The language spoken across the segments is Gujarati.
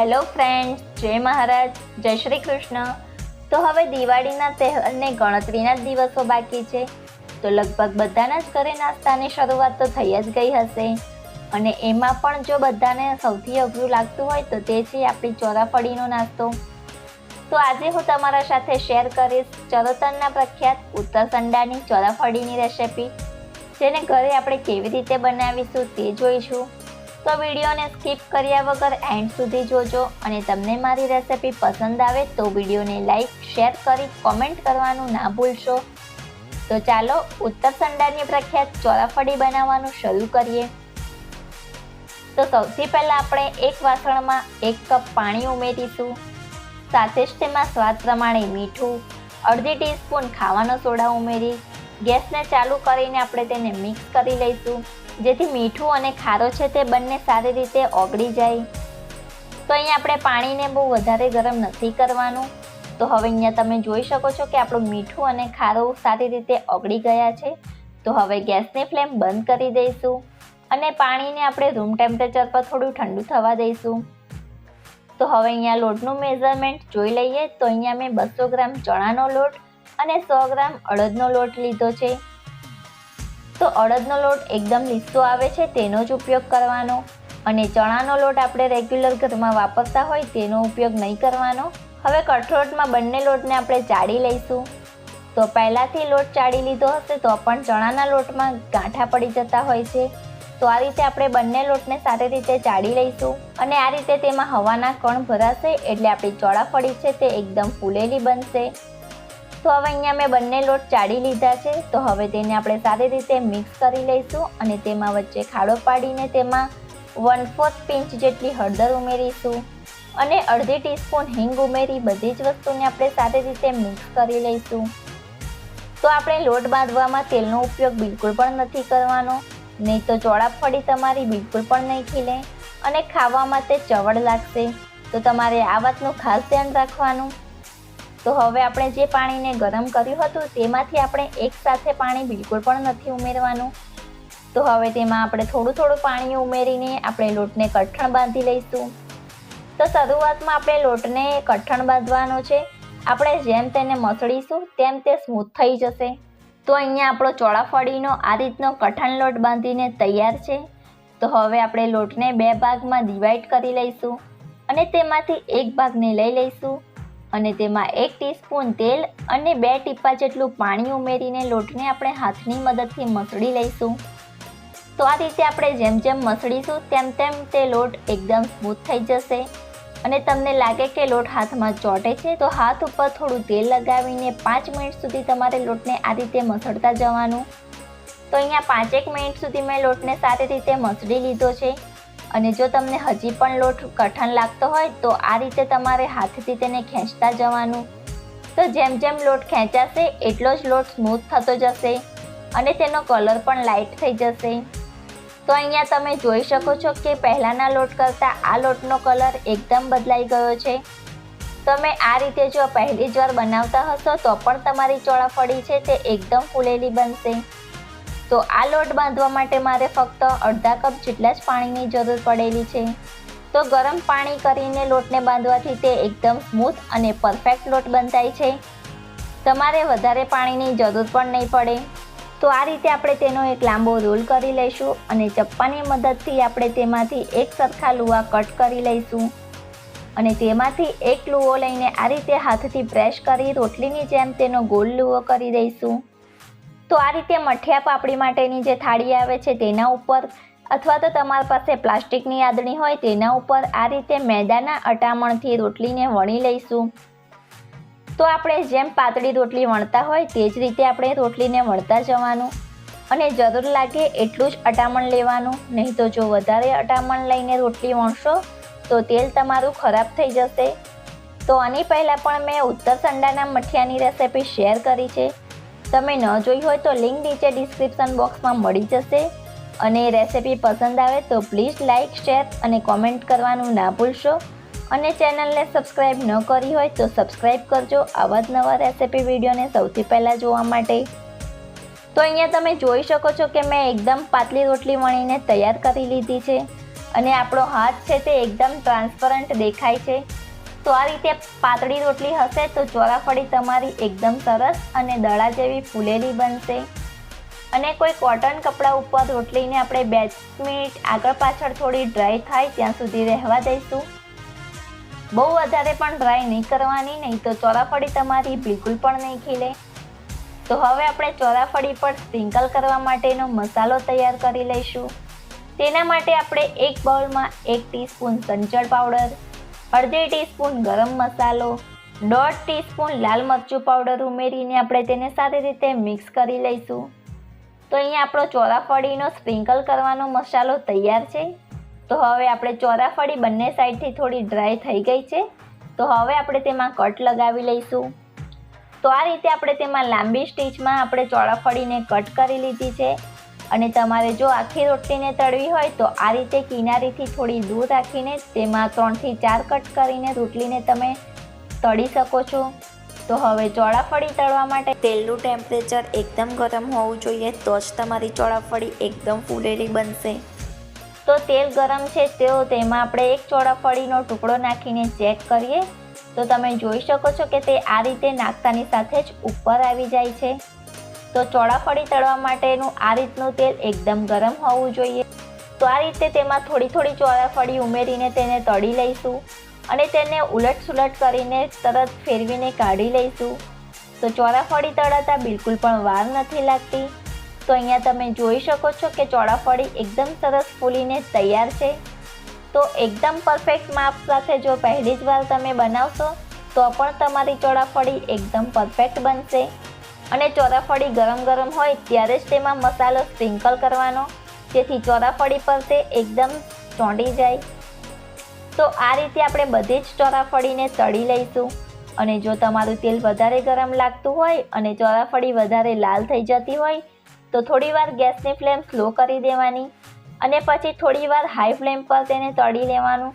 હેલો ફ્રેન્ડ્સ, જય મહારાજ, જય શ્રી કૃષ્ણ. તો હવે દિવાળીના તહેવારને ગણતરીના જ દિવસો બાકી છે, તો લગભગ બધાના જ ઘરે નાસ્તાની શરૂઆત તો થઈ જ ગઈ હશે. અને એમાં પણ જો બધાને સૌથી અઘરું લાગતું હોય તો તે છે આપણી ચોરાફળીનો નાસ્તો. તો આજે હું તમારા સાથે શેર કરીશ ચરોતરના પ્રખ્યાત ઉત્તરસંડાની ચોરાફળીની રેસિપી, જેને ઘરે આપણે કેવી રીતે બનાવીશું તે જોઈશું. તો વિડીયોને સ્કીપ કર્યા વગર એન્ડ સુધી જોજો અને તમને મારી રેસિપી પસંદ આવે તો વિડીયોને લાઈક, શેર કરી કોમેન્ટ કરવાનું ના ભૂલશો. તો ચાલો ઉત્તરસંડાની પ્રખ્યાત ચોરાફળી બનાવવાનું શરૂ કરીએ. તો સૌથી પહેલાં આપણે એક વાસણમાં 1 કપ પાણી ઉમેરીશું. સાથે જ તેમાં સ્વાદ પ્રમાણે મીઠું, અડધી ટીસ્પૂન ખાવાનો સોડા ઉમેરી ગેસને ચાલુ કરીને આપણે તેને મિક્સ કરી લઈશું, જેથી મીઠું અને ખારો છે તે બંને સારી રીતે ઓગળી જાય. તો અહીંયા આપણે પાણીને બહુ વધારે ગરમ નથી કરવાનું. તો હવે અહીંયા તમે જોઈ શકો છો કે આપણું મીઠું અને ખારો સારી રીતે ઓગળી ગયા છે. તો હવે ગેસની ફ્લેમ બંધ કરી દઈશું અને પાણીને આપણે રૂમ ટેમ્પરેચર પર થોડું ઠંડુ થવા દઈશું. તો હવે અહીંયા લોટનું મેઝરમેન્ટ જોઈ લઈએ. તો અહીંયા મેં 200 ગ્રામ ચણાનો લોટ અને 100 ગ્રામ અડદનો લોટ લીધો છે. તો અડદનો લોટ એકદમ લીસો આવે છે તેનો જ ઉપયોગ કરવાનો, અને ચણાનો લોટ આપણે રેગ્યુલર ઘરમાં વાપરતા હોય તેનો ઉપયોગ નહીં કરવાનો. હવે કઠોળમાં બંને લોટને આપણે ચાળી લઈશું. તો પહેલાંથી લોટ ચાળી લીધો હશે તો પણ ચણાના લોટમાં ગાંઠા પડી જતા હોય છે. તો આ રીતે આપણે બંને લોટને સારી રીતે ચાળી લઈશું, અને આ રીતે તેમાં હવાના કણ ભરાશે એટલે આપણી ચોરાફળી છે તે એકદમ ફૂલેલી બનશે. તો હવે અહીંયા મેં બંને લોટ ચાળી લીધા છે. તો હવે તેને આપણે સારી રીતે મિક્સ કરી લઈશું અને તેમાં વચ્ચે ખાડો પાડીને તેમાં 1/4 પિંચ જેટલી હળદર ઉમેરીશું અને અડધી ટીસ્પૂન હિંગ ઉમેરી બધી જ વસ્તુને આપણે સારી રીતે મિક્સ કરી લઈશું. તો આપણે લોટ બાંધવામાં તેલનો ઉપયોગ બિલકુલ પણ નથી કરવાનો, નહીં તો ચોરાફળી તમારી બિલકુલ પણ નહીં ખીલે અને ખાવામાં તે ચવડ લાગશે. તો તમારે આ વાતનું ખાસ ધ્યાન રાખવાનું. તો હવે આપણે જે પાણીને ગરમ કર્યું હતું તેમાંથી આપણે એકસાથે પાણી બિલકુલ પણ નથી ઉમેરવાનું. તો હવે તેમાં આપણે થોડું પાણી ઉમેરીને આપણે લોટને કઠણ બાંધી લઈશું. તો શરૂઆતમાં આપણે લોટને કઠણ બાંધવાનો છે. આપણે જેમ તેને મસળીશું તેમ તે સ્મૂથ થઈ જશે. તો અહીંયા આપણો ચોરાફળીનો આ રીતનો કઠણ લોટ બાંધીને તૈયાર છે. તો હવે આપણે લોટને 2 ભાગમાં ડિવાઈડ કરી લઈશું અને તેમાંથી એક ભાગને લઈ લઈશું અને તેમાં 1 ટીસ્પૂન તેલ અને 2 ટીપા જેટલું પાણી ઉમેરીને લોટને આપણે હાથની મદદથી મસળી લઈશું. તો આ રીતે આપણે જેમ જેમ મસળીશું તેમ તેમ તે લોટ એકદમ સ્મૂથ થઈ જશે. અને તમને લાગે કે લોટ હાથમાં ચોંટે છે તો હાથ ઉપર થોડું તેલ લગાવીને 5 મિનિટ સુધી તમારે લોટને આ રીતે મસળતા જવાનું. તો અહીંયા 5 મિનિટ સુધી મેં લોટને સારી રીતે મસળી લીધો છે. અને જો તમને હજી પણ લોટ કઠણ લાગતો હોય તો આ રીતે તમારે હાથથી તેને ખેંચતા જવાનું. તો જેમ જેમ લોટ ખેંચાશે એટલો જ લોટ સ્મૂથ થતો જશે અને તેનો કલર પણ લાઇટ થઈ જશે. તો અહીંયા તમે જોઈ શકો છો કે પહેલાંના લોટ કરતાં આ લોટનો કલર એકદમ બદલાઈ ગયો છે. તમે આ રીતે જો પહેલી જ વાર બનાવતા હશો તો પણ તમારી ચોરાફળી છે તે એકદમ ફૂલેલી બનશે. તો આ લોટ બાંધવા માટે મારે ફક્ત અડધા કપ જેટલા જ પાણીની જરૂર પડેલી છે. તો ગરમ પાણી કરીને લોટને બાંધવાથી તે એકદમ સ્મૂથ અને પરફેક્ટ લોટ બંધાય છે. તમારે વધારે પાણીની જરૂર પણ નહીં પડે. તો આ રીતે આપણે તેનો એક લાંબો રોલ કરી લઈશું અને ચપ્પાની મદદથી આપણે તેમાંથી એક સરખા લુવા કટ કરી લઈશું અને તેમાંથી એક લુવો લઈને આ રીતે હાથથી પ્રેસ કરી રોટલીની જેમ તેનો ગોળ લુવો કરી દઈશું. તો આ રીતે મઠિયા પાપડી માટેની જે થાળી આવે છે તેના ઉપર અથવા તો તમારી પાસે પ્લાસ્ટિકની આદણી હોય તેના ઉપર આ રીતે મેદાના અટામણથી રોટલીને વણી લઈશું. તો આપણે જેમ પાતળી રોટલી વણતા હોય તે જ રીતે આપણે રોટલીને વણતા જવાનું અને જરૂર લાગે એટલું જ અટામણ લેવાનું, નહીં તો જો વધારે અટામણ લઈને રોટલી વણશો તો તેલ તમારું ખરાબ થઈ જશે. તો આની પહેલાં પણ મેં ઉત્તરસંડાના મઠિયાની રેસિપી શેર કરી છે. તમે ન જોઈ હોય તો લિંક નીચે ડિસ્ક્રિપ્શન બોક્સમાં મળી જશે. અને રેસિપી પસંદ આવે તો પ્લીઝ લાઇક, શેર અને કોમેન્ટ કરવાનું ના ભૂલશો. અને ચેનલને સબસ્ક્રાઈબ ન કરી હોય તો સબસ્ક્રાઈબ કરજો આવા જ નવા રેસિપી વિડીયોને સૌથી પહેલાં જોવા માટે. તો અહીંયા તમે જોઈ શકો છો કે મેં એકદમ પાતળી રોટલી વણીને તૈયાર કરી લીધી છે. અને આપણો હાથ છે તે એકદમ ટ્રાન્સપરન્ટ દેખાય છે. તો આ રીતે પાતળી રોટલી હશે તો ચોરાફળી તમારી એકદમ સરસ અને દડા જેવી ફૂલેલી બનશે. અને કોઈ કોટન કપડા ઉપર રોટલીને આપણે 2 મિનિટ આગળ પાછળ થોડી ડ્રાય થાય ત્યાં સુધી રહેવા દઈશું. બહુ વધારે પણ ડ્રાય નહીં કરવાની, નહીં તો ચોરાફળી તમારી બિલકુલ પણ નહીં ખીલે. તો હવે આપણે ચોરાફળી પર સ્પ્રિંકલ કરવા માટેનો મસાલો તૈયાર કરી લઈશું. તેના માટે આપણે એક બાઉલમાં 1 ટીસ્પૂન સંચળ પાવડર, અડધી ટીસ્પૂન ગરમ મસાલો, 1/2 ટીસ્પૂન લાલ મરચું પાવડર ઉમેરીને આપણે તેને સારી રીતે મિક્સ કરી લઈશું. તો અહીંયા આપણો ચોરાફળીનો સ્પ્રિંકલ કરવાનો મસાલો તૈયાર છે. તો હવે આપણે ચોરાફળી બંને સાઈડથી થોડી ડ્રાય થઈ ગઈ છે. તો હવે આપણે તેમાં કટ લગાવી લઈશું. તો આ રીતે આપણે તેમાં લાંબી સ્ટીચમાં આપણે ચોરાફળીને કટ કરી લીધી છે. અને તમારે જો આખી રોટલીને તળવી હોય તો આ રીતે કિનારીથી થોડી દૂર રાખીને તેમાં 3 થી 4 કટ કરીને રોટલીને તમે તળી શકો છો. તો હવે ચોરાફળી તળવા માટે તેલનું ટેમ્પરેચર એકદમ ગરમ હોવું જોઈએ, તો જ તમારી ચોરાફળી એકદમ ફૂલેલી બનશે. તો તેલ ગરમ છે તો તેમાં આપણે એક ચોરાફળીનો ટુકડો નાખીને ચેક કરીએ. તો તમે જોઈ શકો છો કે તે આ રીતે નાખતાની સાથે જ ઉપર આવી જાય છે. તો ચોરાફળી તળવા માટેનું આ રીતનું તેલ એકદમ ગરમ હોવું જોઈએ. તો આ રીતે તેમાં થોડી થોડી ચોરાફળી ઉમેરીને તેને તળી લઈશું અને તેને ઉલટ સુલટ કરીને તરત ફેરવીને કાઢી લઈશું. તો ચોરાફળી તળાતા બિલકુલ પણ વાર નથી લાગતી. તો અહીંયા તમે જોઈ શકો છો કે ચોરાફળી એકદમ સરસ ફૂલીને તૈયાર છે. તો એકદમ પરફેક્ટ માપ સાથે જો પહેલી જ વાર તમે બનાવશો તો પણ તમારી ચોરાફળી એકદમ પરફેક્ટ બનશે. અને ચોરાફળી ગરમ ગરમ હોય ત્યારે જ તેમાં મસાલો સ્પ્રિંકલ કરવાનો, જેથી ચોરાફળી પર તે એકદમ ચોંટી જાય. તો આ રીતે આપણે બધી જ ચોરાફળીને તળી લઈશું. અને જો તમારું તેલ વધારે ગરમ લાગતું હોય અને ચોરાફળી વધારે લાલ થઈ જતી હોય તો થોડીવાર ગેસની ફ્લેમ સ્લો કરી દેવાની અને પછી થોડીવાર હાઈ ફ્લેમ પર તેને તળી લેવાનું.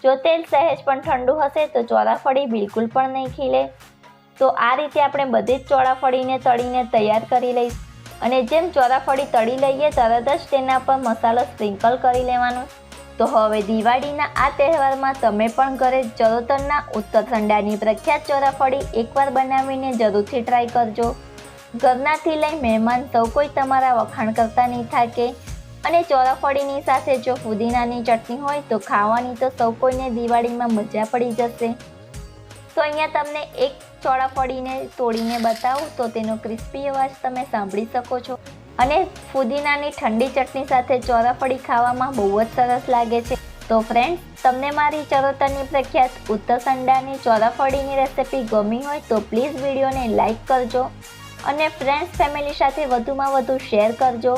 જો તેલ સહેજ પણ ઠંડુ હશે તો ચોરાફળી બિલકુલ પણ નહીં ખીલે. તો આ રીતે આપણે બધી જ ચોરાફળીને તળીને તૈયાર કરી લઈશું. અને જેમ ચોરાફળી તળી લઈએ તરત જ તેના પર મસાલો સ્પ્રિંકલ કરી લેવાનું. તો હવે દિવાળીના આ તહેવારમાં તમે પણ ઘરે ચરોતરના ઉત્તરસંડાની પ્રખ્યાત ચોરાફળી એકવાર બનાવીને જરૂરથી ટ્રાય કરજો. ઘરનાથી લઈ મહેમાન સૌ કોઈ તમારા વખાણ કરતા નહીં થાકે. અને ચોરાફળીની સાથે જો ફુદીનાની ચટણી હોય તો ખાવાની તો સૌ કોઈને દિવાળીમાં મજા પડી જશે. તો અહીંયા તમને એક ચોરાફળીને તોડીને બતાવું તો તેનો ક્રિસ્પી અવાજ તમે સાંભળી શકો છો. અને ફુદીનાની ઠંડી ચટણી સાથે ચોરાફળી ખાવામાં બહુ જ સરસ લાગે છે. તો ફ્રેન્ડ્સ, તમને મારી ચરોતરની પ્રખ્યાત ઉત્તરસંડાની ચોરાફળીની રેસિપી ગમી હોય તો પ્લીઝ વિડીયોને લાઇક કરજો અને ફ્રેન્ડ્સ ફેમિલી સાથે વધુમાં વધુ શેર કરજો.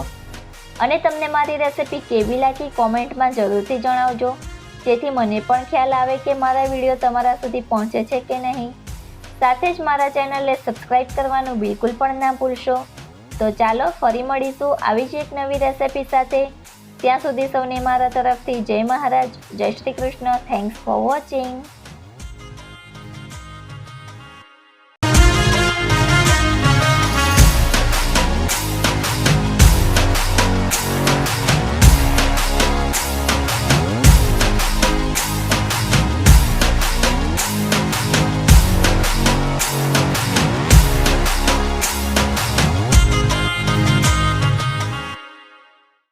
અને તમને મારી રેસિપી કેવી લાગી કોમેન્ટમાં જરૂરથી જણાવજો, જેથી મને પણ ખ્યાલ આવે કે મારા વિડીયો તમારા સુધી પહોંચે છે કે નહીં. સાથે જ મારા ચેનલને સબસ્ક્રાઈબ કરવાનું બિલકુલ પણ ના ભૂલશો. તો ચાલો ફરી મળીશું આવી જ એક નવી રેસિપી સાથે. ત્યાં સુધી સૌને મારા તરફથી જય મહારાજ, જય Shri Krishna. Thanks for watching.